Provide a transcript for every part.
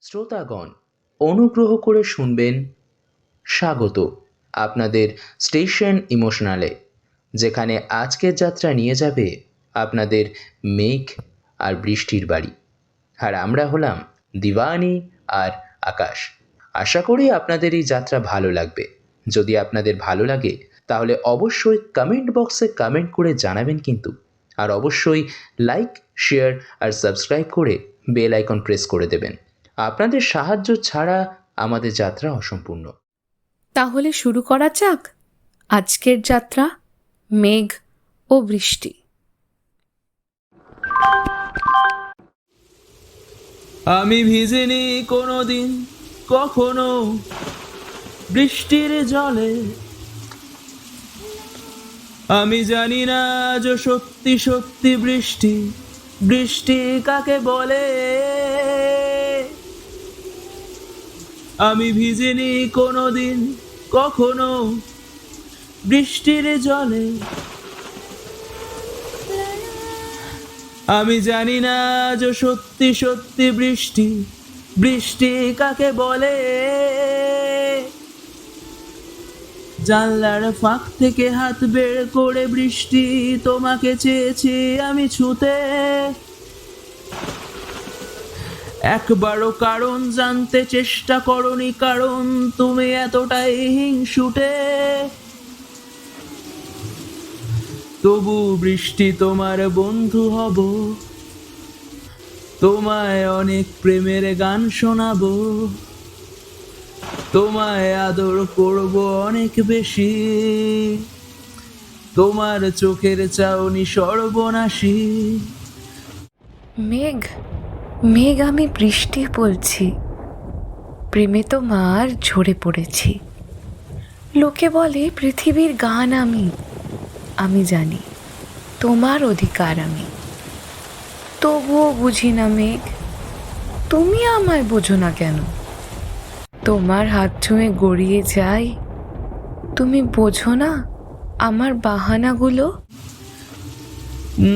শ্রোতাগণ, অনুগ্রহ করে শুনবেন স্বাগত আপনাদের স্টেশন ইমোশনালে, যেখানে আজকের যাত্রা নিয়ে যাবে আপনাদের মেঘ আর বৃষ্টির বাড়ি। আর আমরা হলাম দিওয়ানি আর আকাশ। আশা করি আপনাদের এই যাত্রা ভালো লাগবে। যদি আপনাদের ভালো লাগে তাহলে অবশ্যই কমেন্ট বক্সে কমেন্ট করে জানাবেন কিন্তু। আর অবশ্যই লাইক, শেয়ার আর সাবস্ক্রাইব করে বেল আইকন প্রেস করে দেবেন। আপনাদের সাহায্য ছাড়া আমাদের যাত্রা অসম্পূর্ণ। তাহলে শুরু করা যাক আজকের যাত্রা, মেঘ ও বৃষ্টি। আমি ভিজিনি কোনোদিন কখনো বৃষ্টির জলে, আমি জানি না আজ সত্যি সত্যি বৃষ্টি বৃষ্টি কাকে বলে। আমি ভিজিনি কোনোদিন কখনো বৃষ্টির জলে, আমি জানি না আজ সত্যি সত্যি বৃষ্টি বৃষ্টি কাকে বলে। জানলার ফাঁক থেকে হাত বের করে বৃষ্টি তোমাকে চেয়েছি আমি ছুঁতে, একবারও কারণ জানতে চেষ্টা করনি, কারণ তুমি এতটাই হিংসুটে। তবু বৃষ্টি তোমার বন্ধু হব, তোমায় অনেক প্রেমের গান শোনাবো, তোমায় আদর করব অনেক বেশি, তোমার চোখের চাউনি সর্বনাশী। মেঘ মেঘ আমি বৃষ্টি বলছি, প্রেমে তোমার ঝরে পড়েছি। লোকে বলে পৃথিবীর গান আমি, আমি জানি তোমার অধিকার আমি। তবুও বুঝি না মেঘ, তুমি আমায় বোঝো না কেন? তোমার হাত ছুঁয়ে গড়িয়ে যাই, তুমি বোঝো না আমার বাহানাগুলো?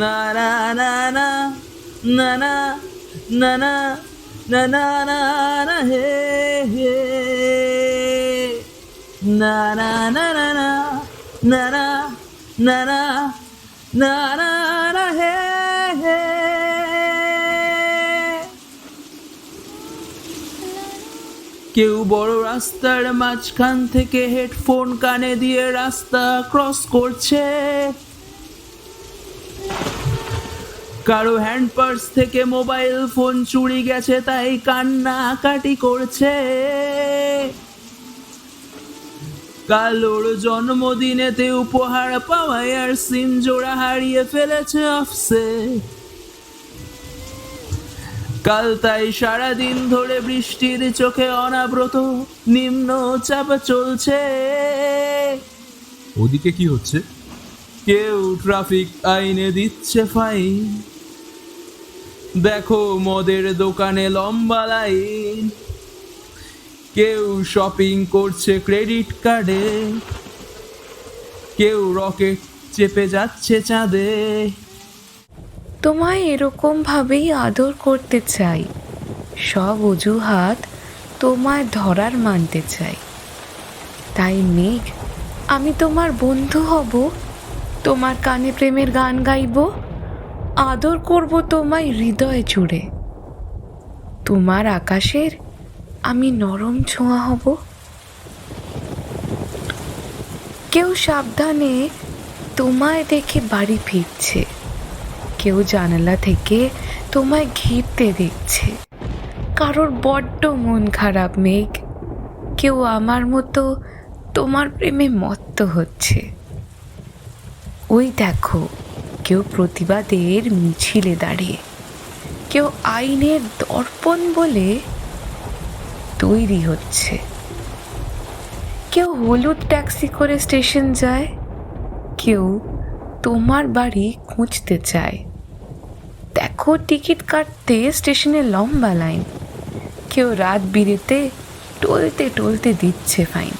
না না না না না না না না না না না না হে হে, না না না না না না না না না না না না হে হে। কেউ বড় রাস্তার মাঝখান থেকে হেডফোন কানে দিয়ে রাস্তা ক্রস করছে, কারো হ্যান্ড পার্স থেকে মোবাইল ফোন চুরি গেছে তাই কান্নাকাটি করছে, কালোর জন্মদিনেতে উপহার পাওয়ায় আর সিম জোড়া হারিয়ে ফেলেছে অফসে। কাল তাই সারাদিন ধরে বৃষ্টির চোখে অনাব্রত নিম্ন চাপ চলছে। ওদিকে কি হচ্ছে? কেউ ট্রাফিক আইনে দিচ্ছে ফাইন, দেখো মদের দোকানে লম্বা লাইন, কেউ শপিং করছে ক্রেডিট কার্ডে, কেউ রকেট চেপে যাচ্ছে চাঁদে। তোমায় এরকম ভাবেই আদর করতে চাই, সব অজুহাত তোমায় ধরার মানতে চাই। তাই মেঘ আমি তোমার বন্ধু হব, তোমার কানে প্রেমের গান গাইব, আদর করব তোমায় হৃদয় জুড়ে। তোমার আকাশের আমি নরম ছোঁয়া হব। কেউ সাবধানে তোমায় দেখে বাড়ি ফিরছে, কেউ জানালা থেকে তোমায় ঘিরতে দেখছে। কারোর বড্ড মন খারাপ মেঘ, কেউ আমার মতো তোমার প্রেমে মত্ত হচ্ছে। ওই দেখো কেউ প্রতিবাদের মিছিলে দাঁড়িয়ে, কেউ আইনের দর্পণ বলে তৈরি হচ্ছে, কেউ হলুদ ট্যাক্সি করে স্টেশন যায়, কেউ তোমার বাড়ি খুঁজতে চায়। দেখো টিকিট কাটতে স্টেশনে লম্বা লাইন, কেউ রাত বিরেতে টলতে টলতে দিচ্ছে ফাইন।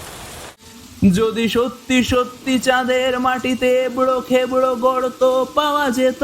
যদি সত্যি সত্যি চাঁদের মাটিতে এবড়ো খেবড়ো গর্ত পাওয়া যেত,